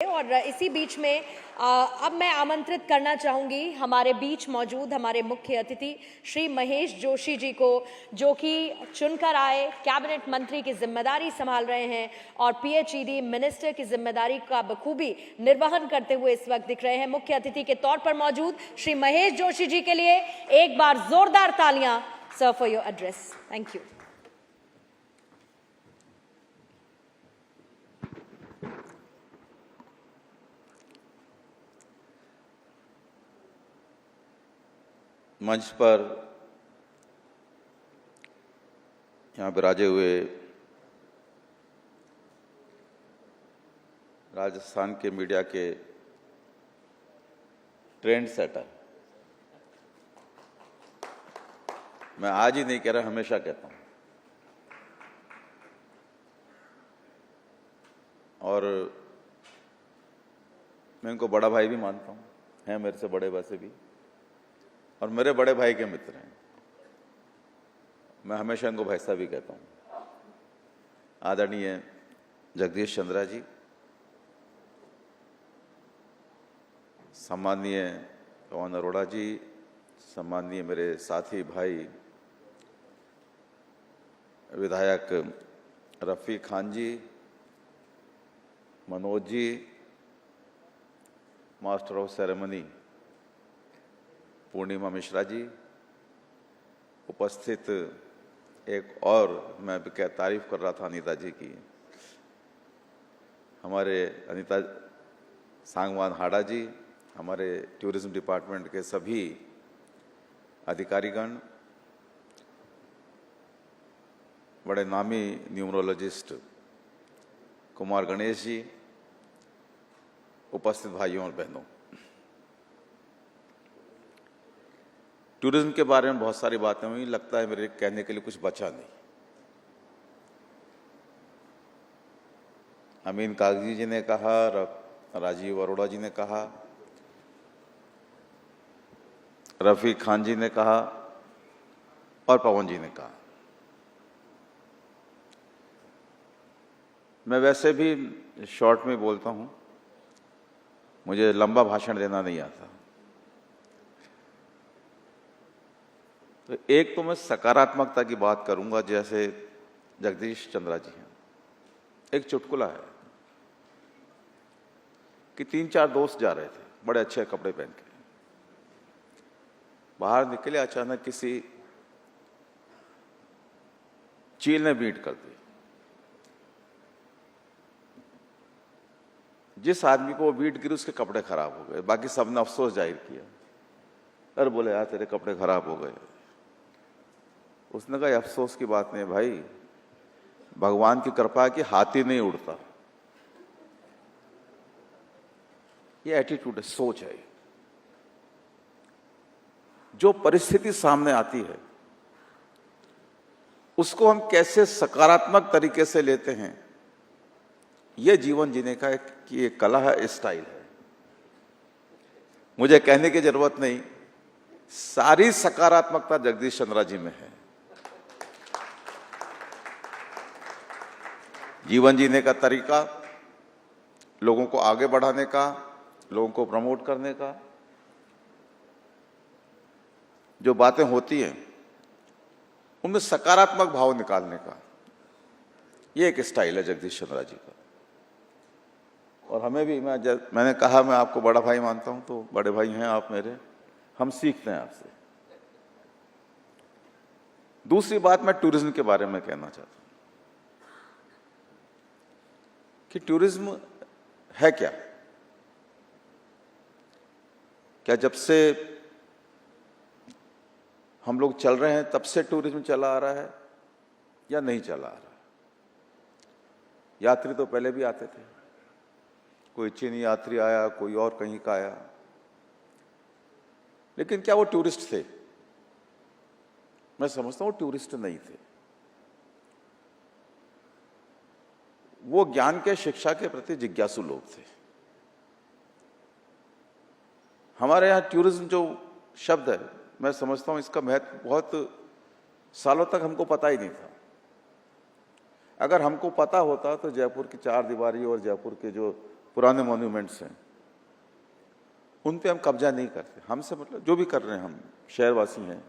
और इसी बीच में अब मैं आमंत्रित करना चाहूंगी हमारे बीच मौजूद हमारे मुख्य अतिथि श्री महेश जोशी जी को, जो कि चुनकर आए, कैबिनेट मंत्री की जिम्मेदारी संभाल रहे हैं और पीएचईडी मिनिस्टर की जिम्मेदारी का बखूबी निर्वहन करते हुए इस वक्त दिख रहे हैं। मुख्य अतिथि के तौर पर मौजूद श्री महेश जोशी जी के लिए एक बार जोरदार तालियां sir for your address. Thank you. मंच पर यहाँ विराजे हुए राजस्थान के मीडिया के ट्रेंड सेटर, मैं आज ही नहीं कह रहा, हमेशा कहता हूँ, और मैं इनको बड़ा भाई भी मानता हूँ, हैं मेरे से बड़े वैसे भी, और मेरे बड़े भाई के मित्र हैं। मैं हमेशा इनको भाई साहब भी कहता हूँ। आदरणीय जगदीश चंद्रा जी, सम्माननीय पवन अरोड़ा जी, सम्माननीय मेरे साथी भाई विधायक रफ़ी खान जी, Manoj ji, master of ceremony पूर्णिमा मिश्रा जी, उपस्थित एक और मैं भी क्या तारीफ कर रहा था अनीता जी की, हमारे अनीता सांगवान हाड़ा जी, हमारे टूरिज्म डिपार्टमेंट के सभी अधिकारीगण, बड़े नामी न्यूमरोलॉजिस्ट कुमार गणेश जी, उपस्थित भाइयों और बहनों, टूरिज्म के बारे में बहुत सारी बातें हुई। लगता है मेरे कहने के लिए कुछ बचा नहीं। अमीन कागजी जी ने कहा, राजीव अरोड़ा जी ने कहा, रफ़ी खान जी ने कहा और पवन जी ने कहा। मैं वैसे भी शॉर्ट में बोलता हूं, मुझे लंबा भाषण देना नहीं आता। तो एक तो मैं सकारात्मकता की बात करूंगा, जैसे जगदीश चंद्रा जी हैं। एक चुटकुला है कि 3-4 दोस्त जा रहे थे, बड़े अच्छे कपड़े पहन के, बाहर निकले, अचानक किसी चील ने बीट कर दी। जिस आदमी को वो बीट गिरी उसके कपड़े खराब हो गए, बाकी सबने अफसोस जाहिर किया। अरे बोले यार तेरे कपड़े खराब हो गए। उसने कहा अफसोस की बात नहीं भाई, भगवान की कृपा है कि हाथी नहीं उड़ता। ये एटीट्यूड है, सोच है। जो परिस्थिति सामने आती है उसको हम कैसे सकारात्मक तरीके से लेते हैं, यह जीवन जीने का एक कला है, स्टाइल है। मुझे कहने की जरूरत नहीं, सारी सकारात्मकता जगदीश चंद्रा जी में है। जीवन जीने का तरीका, लोगों को आगे बढ़ाने का, लोगों को प्रमोट करने का, जो बातें होती हैं उनमें सकारात्मक भाव निकालने का, ये एक स्टाइल है जगदीश चंद्रा जी का। और हमें भी, मैंने कहा मैं आपको बड़ा भाई मानता हूं, तो बड़े भाई हैं आप मेरे, हम सीखते हैं आपसे। दूसरी बात मैं टूरिज्म के बारे में कहना चाहता हूं कि टूरिज्म है क्या? क्या जब से हम लोग चल रहे हैं तब से टूरिज्म चला आ रहा है या नहीं चला आ रहा है? यात्री तो पहले भी आते थे, कोई चीनी यात्री आया, कोई और कहीं का आया, लेकिन क्या वो टूरिस्ट थे? मैं समझता हूं टूरिस्ट नहीं थे। वो ज्ञान के, शिक्षा के प्रति जिज्ञासु लोग थे। हमारे यहां टूरिज्म जो शब्द है, मैं समझता हूं इसका महत्व बहुत सालों तक हमको पता ही नहीं था। अगर हमको पता होता तो जयपुर की चार दीवारी और जयपुर के जो पुराने मॉन्यूमेंट्स हैं, उन पे हम कब्जा नहीं करते। हमसे मतलब जो भी कर रहे हैं, हम शहरवासी हैं,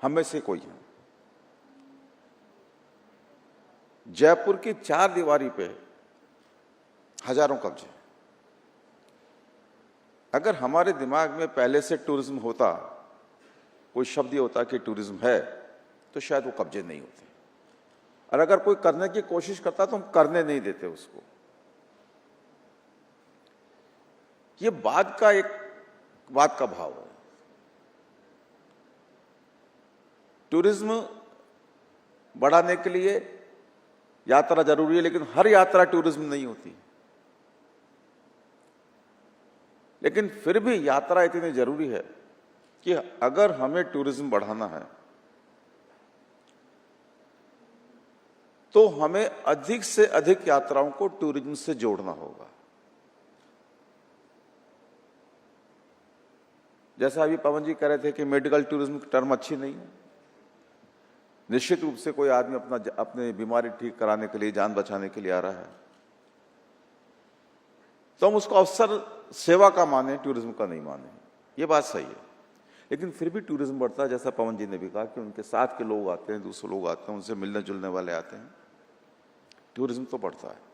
हम में से कोई है। जयपुर की 4 दीवारी पे हजारों कब्जे। अगर हमारे दिमाग में पहले से टूरिज्म होता, कोई शब्द ये होता कि टूरिज्म है, तो शायद वो कब्जे नहीं होते। और अगर कोई करने की कोशिश करता तो हम करने नहीं देते उसको। ये बात का भाव है। टूरिज्म बढ़ाने के लिए यात्रा जरूरी है, लेकिन हर यात्रा टूरिज्म नहीं होती। लेकिन फिर भी यात्रा इतनी जरूरी है कि अगर हमें टूरिज्म बढ़ाना है तो हमें अधिक से अधिक यात्राओं को टूरिज्म से जोड़ना होगा। जैसा अभी पवन जी कह रहे थे कि मेडिकल टूरिज्म की टर्म अच्छी नहीं है। निश्चित रूप से कोई आदमी अपनी बीमारी ठीक कराने के लिए, जान बचाने के लिए आ रहा है, तो हम उसको अवसर सेवा का माने, टूरिज्म का नहीं माने। ये बात सही है। लेकिन फिर भी टूरिज्म बढ़ता है, जैसा पवन जी ने भी कहा कि उनके साथ के लोग आते हैं, दूसरे लोग आते हैं, उनसे मिलने जुलने वाले आते हैं, टूरिज्म तो बढ़ता है।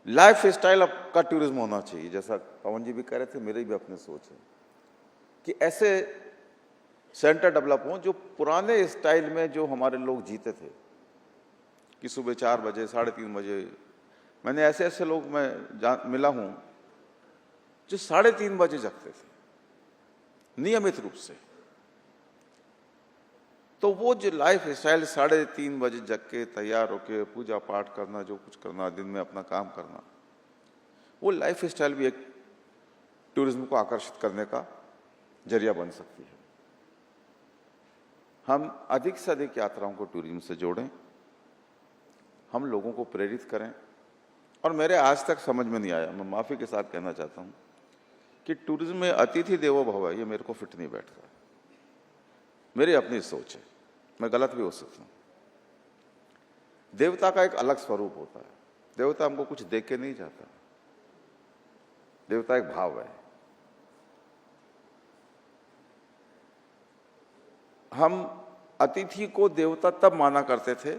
लाइफ स्टाइल का टूरिज्म होना चाहिए, जैसा पवन जी भी कह रहे थे, मेरी भी अपनी सोच है कि ऐसे सेंटर डेवलप हों जो पुराने स्टाइल में जो हमारे लोग जीते थे, कि सुबह 4 बजे 3:30 बजे, मैंने ऐसे ऐसे लोग मिला हूं जो 3:30 बजे जगते थे नियमित रूप से। तो वो जो लाइफ स्टाइल 3:30 बजे जग के तैयार होके पूजा पाठ करना, जो कुछ करना, दिन में अपना काम करना, वो लाइफ स्टाइल भी एक टूरिज्म को आकर्षित करने का जरिया बन सकती है। हम अधिक से अधिक यात्राओं को टूरिज्म से जोड़ें, हम लोगों को प्रेरित करें। और मेरे आज तक समझ में नहीं आया, मैं माफी के साथ कहना चाहता हूं, कि टूरिज्म में अतिथि देवो भव है, ये मेरे को फिट नहीं बैठता। मेरी अपनी सोच है, मैं गलत भी हो सकता हूं। देवता का एक अलग स्वरूप होता है। देवता हमको कुछ देख के नहीं जाता, देवता एक भाव है। हम अतिथि को देवता तब माना करते थे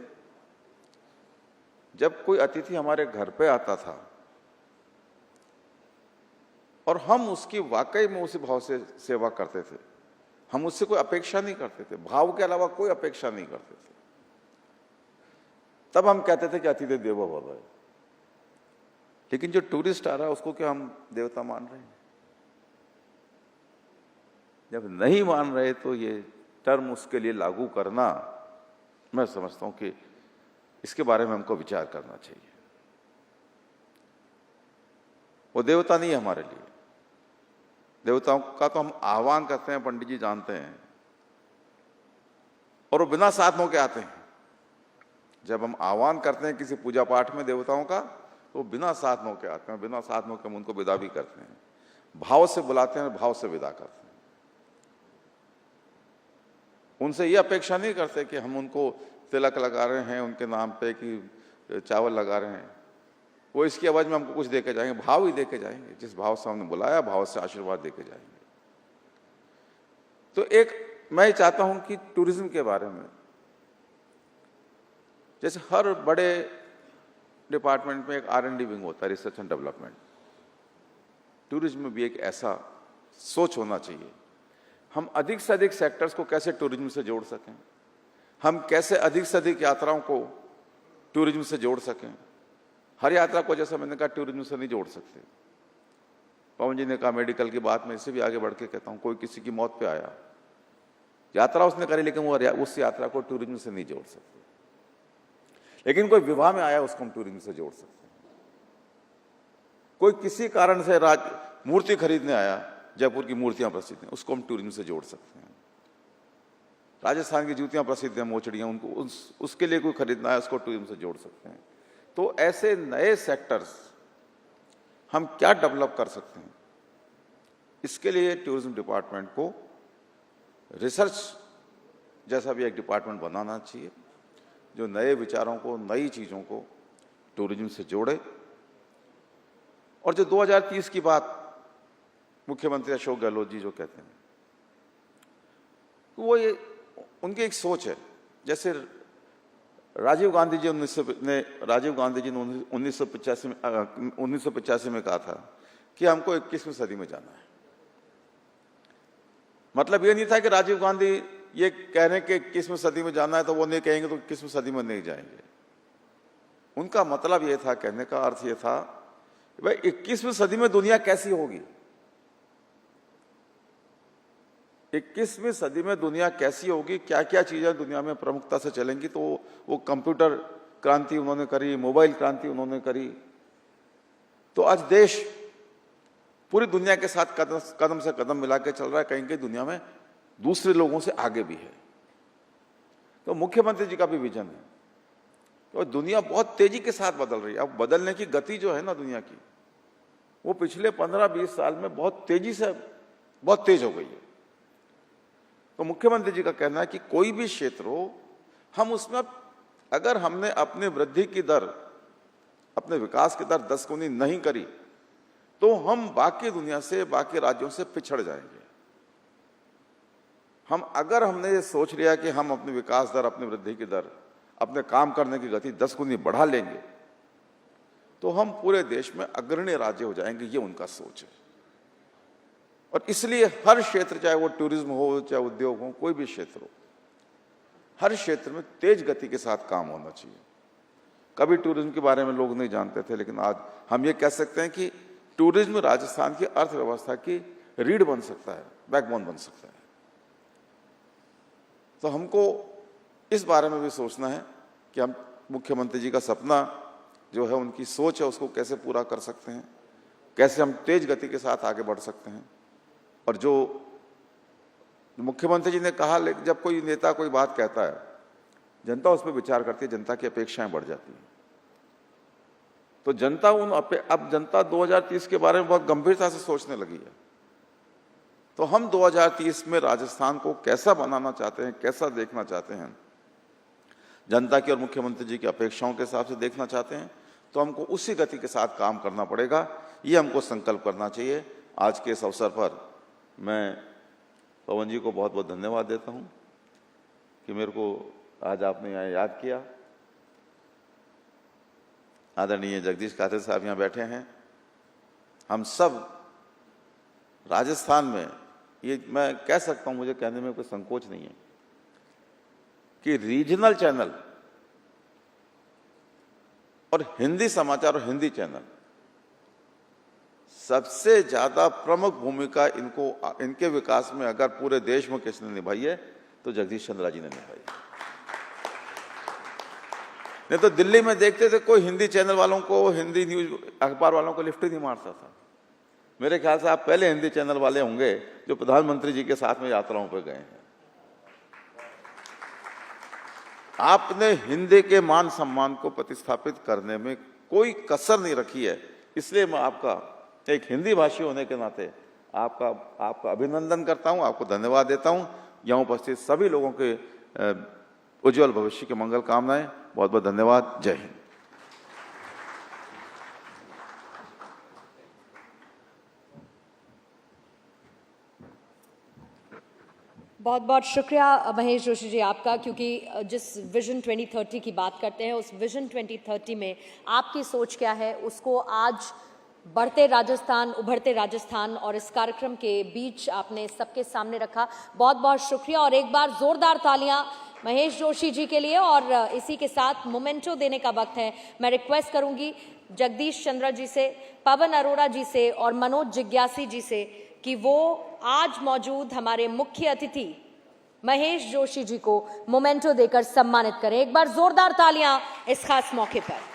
जब कोई अतिथि हमारे घर पे आता था और हम उसकी वाकई में उसी भाव से सेवा करते थे। हम उससे कोई अपेक्षा नहीं करते थे, भाव के अलावा कोई अपेक्षा नहीं करते थे। तब हम कहते थे कि अतिथि देवो भव है। लेकिन जो टूरिस्ट आ रहा है उसको क्या हम देवता मान रहे हैं? जब नहीं मान रहे तो ये टर्म उसके लिए लागू करना, मैं समझता हूं कि इसके बारे में हमको विचार करना चाहिए। वो देवता नहीं है हमारे लिए। देवताओं का तो हम आह्वान करते हैं, पंडित जी जानते हैं, और वो बिना साधनों के आते हैं। जब हम आह्वान करते हैं किसी पूजा पाठ में देवताओं का, तो बिना साधनों के आते हैं, बिना साधनों के हम उनको विदा भी करते हैं। भाव से बुलाते हैं, भाव से विदा करते हैं। उनसे ये अपेक्षा नहीं करते कि हम उनको तिलक लगा रहे हैं उनके नाम पे, कि चावल लगा रहे हैं, वो इसकी आवाज में हमको कुछ देके जाएंगे। भाव ही देके जाएंगे, जिस भाव से हमने बुलाया भाव से आशीर्वाद देके जाएंगे। तो एक मैं चाहता हूं कि टूरिज्म के बारे में, जैसे हर बड़े डिपार्टमेंट में एक R&D विंग होता है, रिसर्च एंड डेवलपमेंट, टूरिज्म में भी एक ऐसा सोच होना चाहिए। हम अधिक से अधिक सेक्टर्स को कैसे टूरिज्म से जोड़ सकें, हम कैसे अधिक से अधिक यात्राओं को टूरिज्म से जोड़ सकें। हर यात्रा को, जैसा मैंने कहा, टूरिज्म से नहीं जोड़ सकते। पवन जी ने कहा मेडिकल की बात, मैं इससे भी आगे बढ़ के कहता हूं, कोई किसी की मौत पे आया, यात्रा उसने करी, लेकिन वो उस यात्रा को टूरिज्म से नहीं जोड़ सकते। लेकिन कोई विवाह में आया, उसको हम टूरिज्म से जोड़ सकते हैं। कोई किसी कारण से मूर्ति खरीदने आया, जयपुर की मूर्तियां प्रसिद्ध हैं, उसको हम टूरिज्म से जोड़ सकते हैं। राजस्थान की जूतियां प्रसिद्ध हैं, मोचड़ियां, उनको उसके लिए कोई खरीदना है, उसको टूरिज्म से जोड़ सकते हैं। तो ऐसे नए सेक्टर्स हम क्या डेवलप कर सकते हैं, इसके लिए टूरिज्म डिपार्टमेंट को रिसर्च जैसा भी एक डिपार्टमेंट बनाना चाहिए, जो नए विचारों को, नई चीजों को टूरिज्म से जोड़े। और जो 2030 की बात मुख्यमंत्री अशोक गहलोत जी जो कहते हैं, वो ये उनकी एक सोच है। जैसे राजीव गांधी जी ने 1985 में कहा था कि हमको 21वीं सदी में जाना है। मतलब ये नहीं था कि राजीव गांधी ये कह रहे हैं कि 21वीं सदी में जाना है तो वो नहीं कहेंगे तो 21वीं सदी में नहीं जाएंगे। उनका मतलब ये था, कहने का अर्थ ये था भाई 21वीं सदी में दुनिया कैसी होगी, 21वीं सदी में दुनिया कैसी होगी, क्या क्या चीजें दुनिया में प्रमुखता से चलेंगी। तो वो कंप्यूटर क्रांति उन्होंने करी, मोबाइल क्रांति उन्होंने करी। तो आज देश पूरी दुनिया के साथ कदम से कदम मिला के चल रहा है, कहीं कहीं दुनिया में दूसरे लोगों से आगे भी है। तो मुख्यमंत्री जी का भी विजन है तो दुनिया बहुत तेजी के साथ बदल रही है। अब बदलने की गति जो है ना दुनिया की, वो पिछले 15-20 साल में बहुत तेजी से बहुत तेज हो गई है। तो मुख्यमंत्री जी का कहना है कि कोई भी क्षेत्र हो, हम उसमें अगर हमने अपनी वृद्धि की दर, अपने विकास की दर 10 गुनी नहीं करी तो हम बाकी दुनिया से, बाकी राज्यों से पिछड़ जाएंगे। अगर हमने ये सोच लिया कि हम अपनी विकास दर, अपनी वृद्धि की दर, अपने काम करने की गति 10 गुनी बढ़ा लेंगे तो हम पूरे देश में अग्रणी राज्य हो जाएंगे। ये उनका सोच है। और इसलिए हर क्षेत्र, चाहे वो टूरिज्म हो, चाहे उद्योग हो, कोई भी क्षेत्र हो, हर क्षेत्र में तेज गति के साथ काम होना चाहिए। कभी टूरिज्म के बारे में लोग नहीं जानते थे, लेकिन आज हम ये कह सकते हैं कि टूरिज्म राजस्थान की अर्थव्यवस्था की रीढ़ बन सकता है, बैकबोन बन सकता है। तो हमको इस बारे में भी सोचना है कि हम मुख्यमंत्री जी का सपना जो है, उनकी सोच है, उसको कैसे पूरा कर सकते हैं, कैसे हम तेज गति के साथ आगे बढ़ सकते हैं। और जो मुख्यमंत्री जी ने कहा, जब कोई नेता कोई बात कहता है, जनता उस पर विचार करती है, जनता की अपेक्षाएं बढ़ जाती हैं। तो जनता अब जनता 2030 के बारे में बहुत गंभीरता से सोचने लगी है। तो हम 2030 में राजस्थान को कैसा बनाना चाहते हैं, कैसा देखना चाहते हैं, जनता की और मुख्यमंत्री जी की अपेक्षाओं के हिसाब से देखना चाहते हैं, तो हमको उसी गति के साथ काम करना पड़ेगा। ये हमको संकल्प करना चाहिए। आज के इस अवसर पर मैं पवन जी को बहुत बहुत धन्यवाद देता हूं कि मेरे को आज आपने यहाँ याद किया। आदरणीय जगदीश काठेर साहब यहाँ बैठे हैं। हम सब राजस्थान में, ये मैं कह सकता हूं, मुझे कहने में कोई संकोच नहीं है कि रीजनल चैनल और हिंदी समाचार और हिंदी चैनल सबसे ज्यादा प्रमुख भूमिका इनके विकास में अगर पूरे देश में किसने निभाई है तो जगदीश चंद्रा जी ने निभाई है। नहीं तो दिल्ली में देखते थे कोई हिंदी चैनल वालों को, हिंदी न्यूज अखबार वालों को लिफ्ट ही नहीं मारता था। मेरे ख्याल से आप पहले हिंदी चैनल वाले होंगे जो प्रधानमंत्री जी के साथ में यात्राओं पर गए हैं। आपने हिंदी के मान सम्मान को प्रतिस्थापित करने में कोई कसर नहीं रखी है। इसलिए मैं आपका एक हिंदी भाषी होने के नाते आपका अभिनंदन करता हूं, आपको धन्यवाद देता हूं। यहाँ उपस्थित सभी लोगों के उज्जवल भविष्य की मंगल कामनाएं। बहुत बहुत धन्यवाद। जय हिंद। बहुत बहुत शुक्रिया महेश जोशी जी आपका, क्योंकि जिस विजन 2030 की बात करते हैं, उस विजन 2030 में आपकी सोच क्या है उसको आज बढ़ते राजस्थान, उभरते राजस्थान और इस कार्यक्रम के बीच आपने सबके सामने रखा। बहुत बहुत शुक्रिया और एक बार जोरदार तालियां महेश जोशी जी के लिए। और इसी के साथ मोमेंटो देने का वक्त है। मैं रिक्वेस्ट करूंगी जगदीश चंद्रा जी से, पवन अरोड़ा जी से और मनोज जिज्ञासी जी से कि वो आज मौजूद हमारे मुख्य अतिथि महेश जोशी जी को मोमेंटो देकर सम्मानित करें। एक बार जोरदार तालियां इस खास मौके पर।